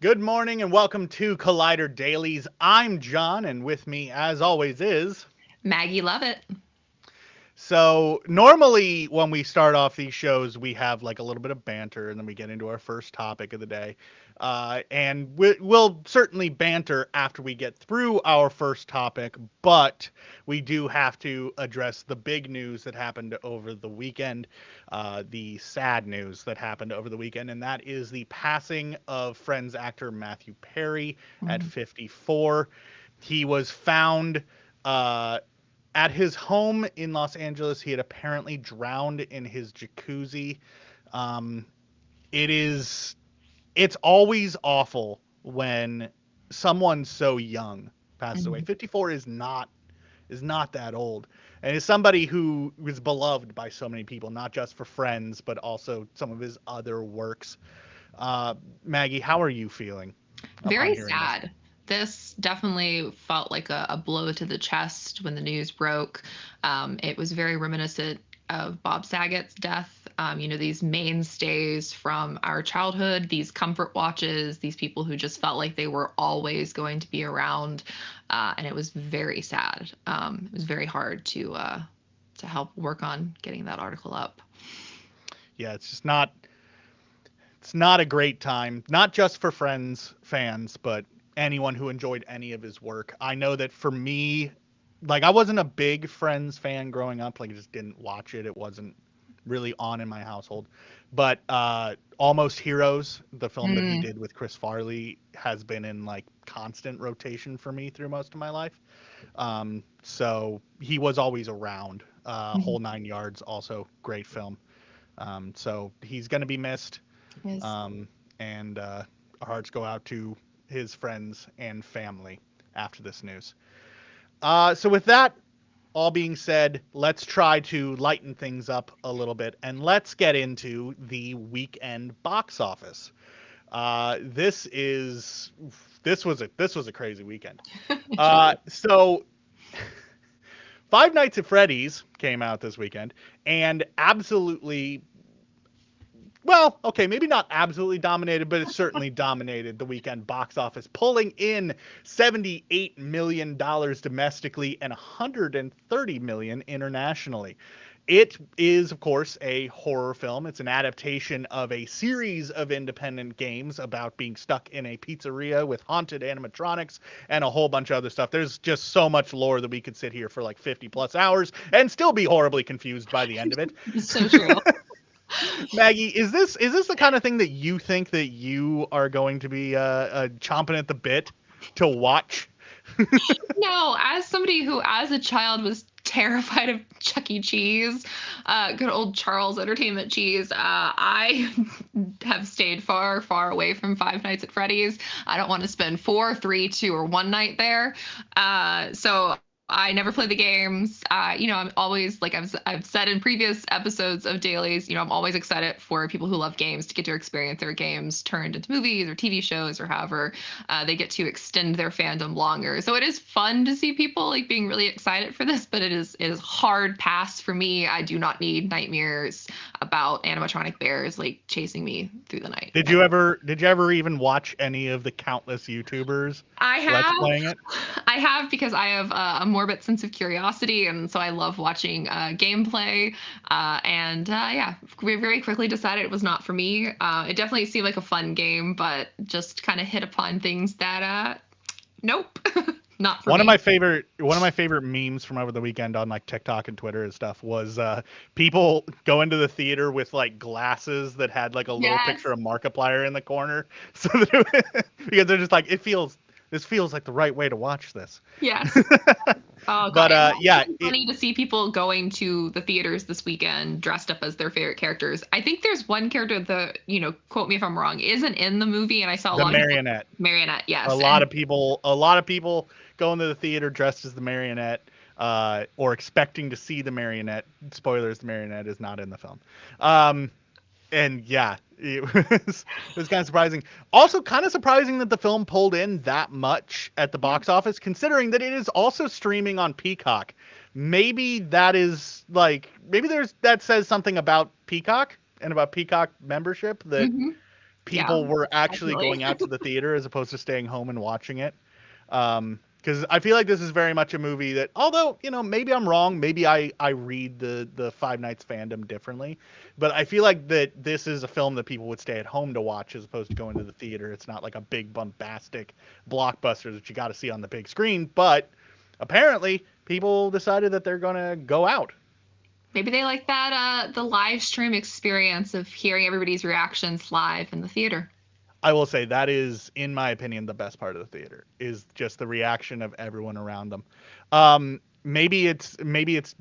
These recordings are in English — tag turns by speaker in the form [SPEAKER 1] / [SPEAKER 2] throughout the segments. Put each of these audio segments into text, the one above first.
[SPEAKER 1] Good morning and welcome to Collider Dailies. I'm John, and with me, as always, is.
[SPEAKER 2] Maggie, love it.
[SPEAKER 1] So, normally when we start off these shows, we have like a little bit of banter and then we get into our first topic of the day. We'll certainly banter after we get through our first topic, but we do have to address the big news that happened over the weekend, the sad news that happened over the weekend, and that is the passing of Friends actor Matthew Perry at
[SPEAKER 2] Mhm.
[SPEAKER 1] 54. He was found uh, at his home in Los Angeles. He had apparently drowned in his jacuzzi. Um, it is it's always awful when someone so young passes away.
[SPEAKER 2] Mhm.
[SPEAKER 1] 54 is not that old, and is somebody who was beloved by so many people, not just for Friends, but also some of his other works. Maggie, how are you feeling upon
[SPEAKER 2] Very
[SPEAKER 1] hearing this?
[SPEAKER 2] sad. This definitely felt like a blow to the chest when the news broke. It was very reminiscent of Bob Saget's death. These mainstays from our childhood, these comfort watches, these people who just felt like they were always going to be around. And it was very sad. It was very hard to help work on getting that article up.
[SPEAKER 1] Yeah, it's not a great time, not just for Friends fans, but anyone who enjoyed any of his work. I know that for me, like I wasn't a big Friends fan growing up, like I just didn't watch it. It wasn't really on in my household. But Almost Heroes, the film that he
[SPEAKER 2] Mm.
[SPEAKER 1] did with Chris Farley, has been in like constant rotation for me through most of my life. So he was always around. Whole Nine Yards, also great film. So he's going to be missed.
[SPEAKER 2] Yes.
[SPEAKER 1] And our hearts go out to his friends and family after this news. So with that all being said, let's try to lighten things up a little bit and let's get into the weekend box office. This was a crazy weekend.
[SPEAKER 2] It truly.
[SPEAKER 1] So Five Nights at Freddy's came out this weekend and absolutely, well, okay, maybe not absolutely dominated, but it certainly dominated the weekend box office, pulling in $78 million domestically and $130 million internationally. It is, of course, a horror film. It's an adaptation of a series of independent games about being stuck in a pizzeria with haunted animatronics and a whole bunch of other stuff. There's just so much lore that we could sit here for like 50 plus hours and still be horribly confused by the end of it.
[SPEAKER 2] It's so true.
[SPEAKER 1] Maggie, is this the kind of thing that you think that you are going to be chomping at the bit to watch?
[SPEAKER 2] No, as somebody who, as a child, was terrified of Chuck E. Cheese, good old Charles Entertainment Cheese, I have stayed far, far away from Five Nights at Freddy's. I don't want to spend 4, 3, 2, or 1 night there. So I never play the games. I'm always like I've said in previous episodes of dailies. I'm always excited for people who love games to get to experience their games turned into movies or TV shows or however they get to extend their fandom longer. So it is fun to see people like being really excited for this, but it is hard pass for me. I do not need nightmares about animatronic bears like chasing me through the night.
[SPEAKER 1] Did you ever even watch any of the countless YouTubers
[SPEAKER 2] I
[SPEAKER 1] let's
[SPEAKER 2] have,
[SPEAKER 1] playing it?
[SPEAKER 2] I have because I have a morbid sense of curiosity, and so I love watching gameplay. Yeah, we very quickly decided it was not for me. It definitely seemed like a fun game, but just kind of hit upon things that, nope, not for
[SPEAKER 1] One of
[SPEAKER 2] me.
[SPEAKER 1] my favorite memes from over the weekend on like TikTok and Twitter and stuff was people going to the theater with like glasses that had like a little
[SPEAKER 2] Yes,
[SPEAKER 1] picture of Markiplier in the corner, so that because they're just like this feels like the right way to watch this.
[SPEAKER 2] yes. Oh god,
[SPEAKER 1] But
[SPEAKER 2] it was
[SPEAKER 1] yeah,
[SPEAKER 2] really funny to see people going to the theaters this weekend dressed up as their favorite characters. I think there's one character that, quote me if I'm wrong, isn't in the movie, and I saw a
[SPEAKER 1] the
[SPEAKER 2] lot of people.
[SPEAKER 1] marionette.
[SPEAKER 2] Marionette,
[SPEAKER 1] A
[SPEAKER 2] yes,
[SPEAKER 1] lot
[SPEAKER 2] and
[SPEAKER 1] of people going to the theater dressed as the marionette, or expecting to see the marionette. Spoilers: the marionette is not in the film. Um, and yeah, it was kind of surprising. Also, kind of surprising that the film pulled in that much at the
[SPEAKER 2] yeah.
[SPEAKER 1] box office, considering that it is also streaming on Peacock. Maybe that is like maybe there's that says something about Peacock and about Peacock membership that
[SPEAKER 2] Mhm.
[SPEAKER 1] people were actually
[SPEAKER 2] definitely.
[SPEAKER 1] going out to the theater as opposed to staying home and watching it. Because I feel like this is very much a movie that, although, maybe I'm wrong, maybe I read the Five Nights fandom differently, but I feel like that this is a film that people would stay at home to watch as opposed to going to the theater. It's not like a big bombastic blockbuster that you got to see on the big screen, but apparently people decided that they're going to go out.
[SPEAKER 2] Maybe they like that the live stream experience of hearing everybody's reactions live in the theater.
[SPEAKER 1] I will say that is, in my opinion, the best part of the theater is just the reaction of everyone around them. Maybe it's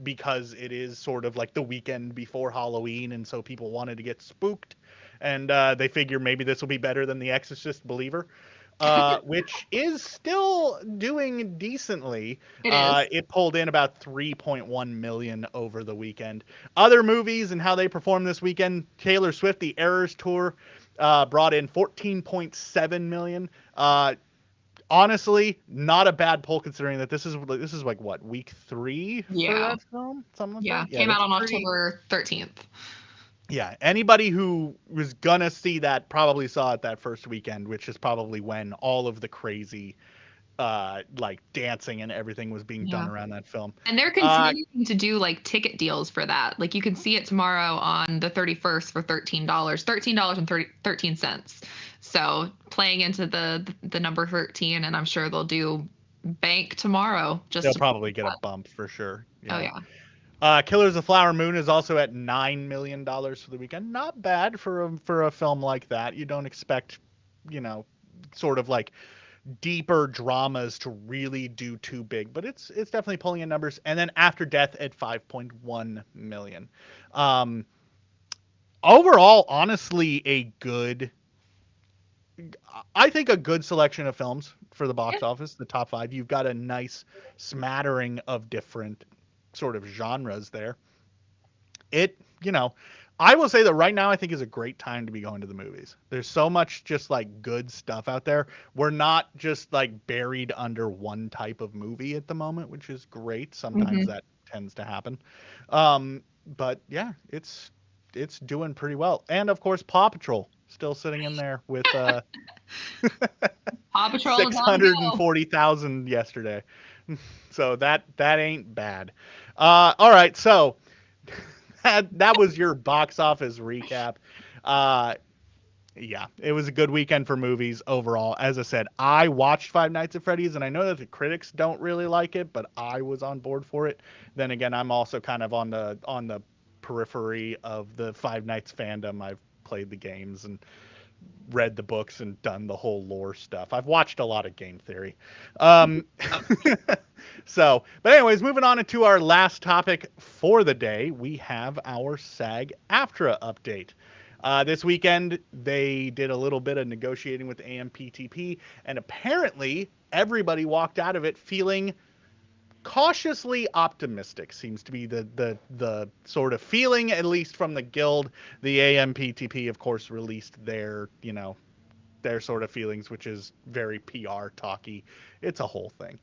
[SPEAKER 1] because it is sort of like the weekend before Halloween, and so people wanted to get spooked, and they figure maybe this will be better than The Exorcist Believer, which is still doing decently.
[SPEAKER 2] It is.
[SPEAKER 1] It pulled in about 3.1 million over the weekend. Other movies and how they performed this weekend: Taylor Swift, The Eras Tour, brought in 14.7 million. Honestly, not a bad pull considering that this is like what, week 3 for that film, something like that.
[SPEAKER 2] Came out on October 13th.
[SPEAKER 1] Yeah, anybody who was gonna see that probably saw it that first weekend, which is probably when all of the crazy like dancing and everything was being done around that film.
[SPEAKER 2] And they're continuing to do like ticket deals for that. Like you can see it tomorrow on the 31st for $13, $13.13. So playing into the number 13, and I'm sure they'll do bank tomorrow.
[SPEAKER 1] They'll probably get a bump for sure.
[SPEAKER 2] Yeah. Oh yeah.
[SPEAKER 1] Killers of the Flower Moon is also at $9 million for the weekend. Not bad for a film like that. You don't expect, sort of like deeper dramas to really do too big, but it's definitely pulling in numbers. And then After Death at 5.1 million. Overall, honestly, I think a good selection of films for the box office, the top 5. You've got a nice smattering of different sort of genres there. I will say that right now I think is a great time to be going to the movies. There's so much just like good stuff out there. We're not just like buried under one type of movie at the moment, which is great. Sometimes that tends to happen. But yeah, it's doing pretty well. And of course, Paw Patrol still sitting in there with
[SPEAKER 2] Paw Patrol
[SPEAKER 1] 640,000 yesterday. So that ain't bad. All right, so that was your box office recap. Yeah, it was a good weekend for movies overall. As I said, I watched Five Nights at Freddy's, and I know that the critics don't really like it, but I was on board for it. Then again, I'm also kind of on the periphery of the Five Nights fandom. I've played the games and read the books and done the whole lore stuff. I've watched a lot of game theory. So, but anyways, moving on into our last topic for the day, we have our SAG-AFTRA update. This weekend, they did a little bit of negotiating with AMPTP, and apparently everybody walked out of it feeling cautiously optimistic. Seems to be the sort of feeling, at least from the guild. The AMPTP, of course, released their sort of feelings, which is very PR talky. It's a whole thing.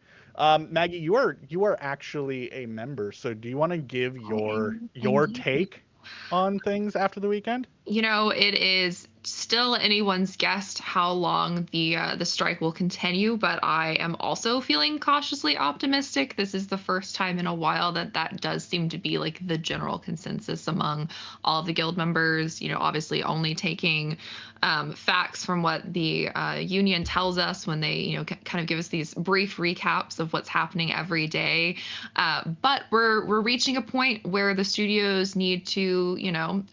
[SPEAKER 1] Maggie, you are actually a member, so do you want to give your take on things after the weekend?
[SPEAKER 2] It is still anyone's guess how long the strike will continue, but I am also feeling cautiously optimistic. This is the first time in a while that does seem to be like the general consensus among all of the guild members. Obviously only taking facts from what the union tells us when they kind of give us these brief recaps of what's happening every day. But we're reaching a point where the studios need to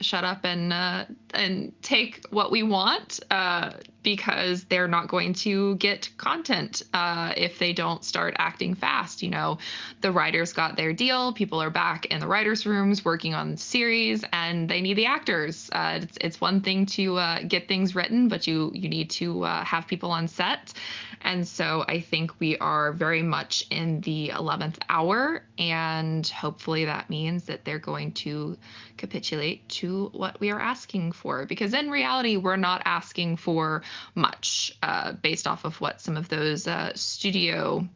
[SPEAKER 2] shut up and take what we want, because they're not going to get content if they don't start acting fast. The writers got their deal. People are back in the writers' rooms working on series, and they need the actors. It's one thing to get things written, but you need to have people on set. And so I think we are very much in the 11th hour, and hopefully that means that they're going to capitulate to what we are asking for, because in reality we're not asking for much based off of what some of those studio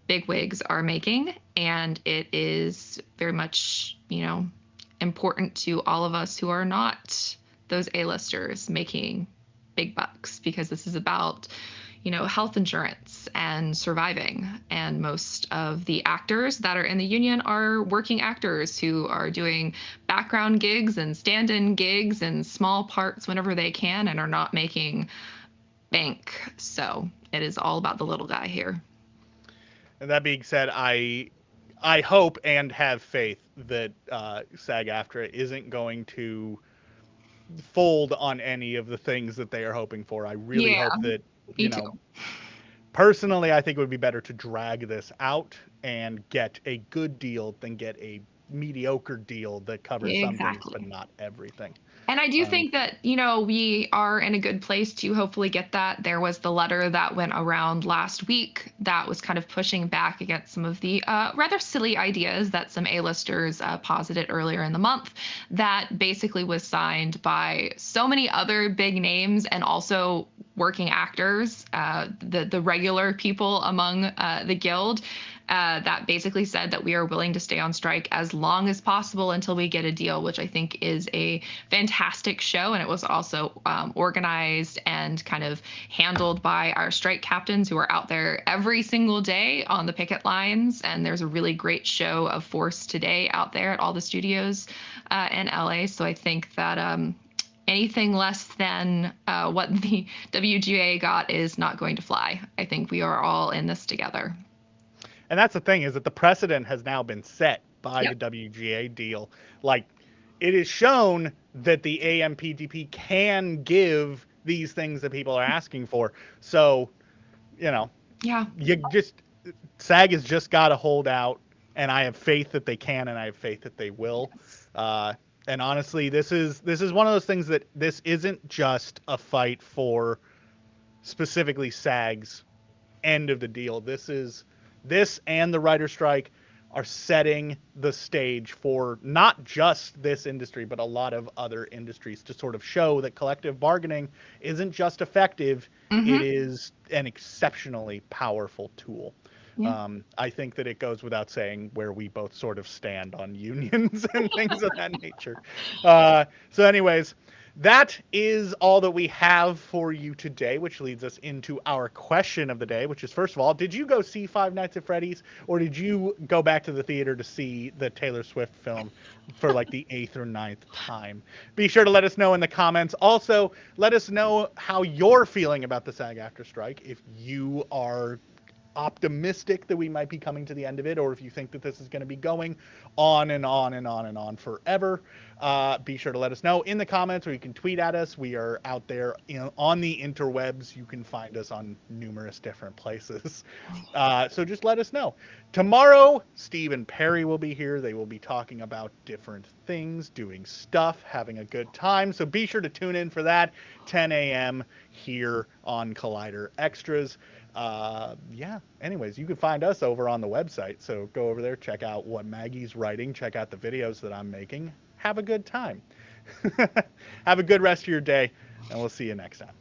[SPEAKER 2] bigwigs are making, and it is very much important to all of us who are not those A-listers making big bucks, because this is about, health insurance and surviving. And most of the actors that are in the union are working actors who are doing background gigs and stand-in gigs and small parts whenever they can and are not making bank. So it is all about the little guy here.
[SPEAKER 1] And that being said, I hope and have faith that SAG-AFTRA isn't going to fold on any of the things that they are hoping for. I really hope that,
[SPEAKER 2] me too.
[SPEAKER 1] Personally, I think it would be better to drag this out and get a good deal than get a mediocre deal that covers some things but not everything.
[SPEAKER 2] And I do think that, we are in a good place to hopefully get that. There was the letter that went around last week that was kind of pushing back against some of the rather silly ideas that some A-listers posited earlier in the month, that basically was signed by so many other big names and also working actors, the regular people among the guild, that basically said that we are willing to stay on strike as long as possible until we get a deal, which I think is a fantastic show. And it was also organized and kind of handled by our strike captains, who are out there every single day on the picket lines. And there's a really great show of Force today out there at all the studios in LA. So I think that anything less than what the WGA got is not going to fly. I think we are all in this together.
[SPEAKER 1] And that's the thing, is that the precedent has now been set by the WGA deal. Like, it is shown that the AMPTP can give these things that people are asking for. So, SAG has just got to hold out, and I have faith that they can, and I have faith that they will. And honestly, this is one of those things that this isn't just a fight for specifically SAG's end of the deal. This and the writer strike are setting the stage for not just this industry, but a lot of other industries, to sort of show that collective bargaining isn't just effective, it is an exceptionally powerful tool. I think that it goes without saying where we both sort of stand on unions and things of that nature. So anyways, that is all that we have for you today, which leads us into our question of the day, which is, first of all, did you go see Five Nights at Freddy's, or did you go back to the theater to see the Taylor Swift film for like the 8th or 9th time? Be sure to let us know in the comments. Also, let us know how you're feeling about the SAG-AFTRA strike, if you are optimistic that we might be coming to the end of it, or if you think that this is going to be going on and on and on and on forever. Be sure to let us know in the comments, or you can tweet at us. We are out there on the interwebs. You can find us on numerous different places. So just let us know. Tomorrow, Steve and Perry will be here. They will be talking about different things, doing stuff, having a good time. So be sure to tune in for that, 10 a.m. here on Collider Extras. Anyways, you can find us over on the website, so go over there, check out what Maggie's writing, check out the videos that I'm making. Have a good time. Have a good rest of your day, and we'll see you next time.